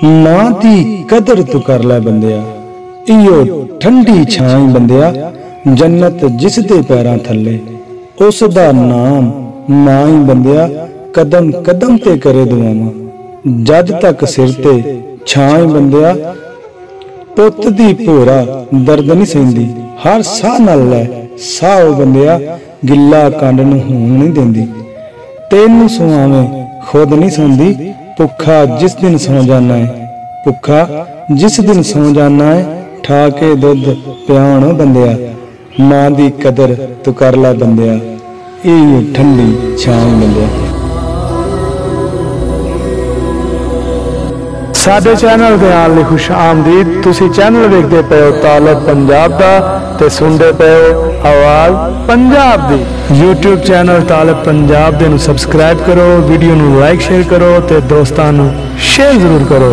मां दी कदर तू कर लै बंदिया, इयो ठंडी छाई बंदिया, जन्नत जिस दे पैरां थल्ले, उस दा नाम मां ही बंदिया, कदम कदम ते करे दुआवां, जद तक सिर ते छाई बंदिया, पुत दी भोरा दर्द नहीं सहिंदी, हर साह नाल लै साह बंदिया, गिला कंड नूं होण नहीं देंदी, तेनू सुआवे खुद नहीं सौंदी, भुखा जिस दिन सौ जाना है, भुखा जिस दिन सौ जाना है, ठा के दुध पियाण बंदिया, मां दी कदर तू कर लै बंदिया, इह ठंडी छां बंदिया। साडे चैनल दे आन लई खुश आमदीद। तुसी चैनल वेखदे पे हो तालब पंजाब दा ते सुनदे पे हो आवाज़ पंजाब दी। यूट्यूब चैनल तालब पंजाब दे नूं सबसक्राइब करो, वीडियो नूं लाइक शेयर करो ते दोस्तां नूं शेयर जरूर करो।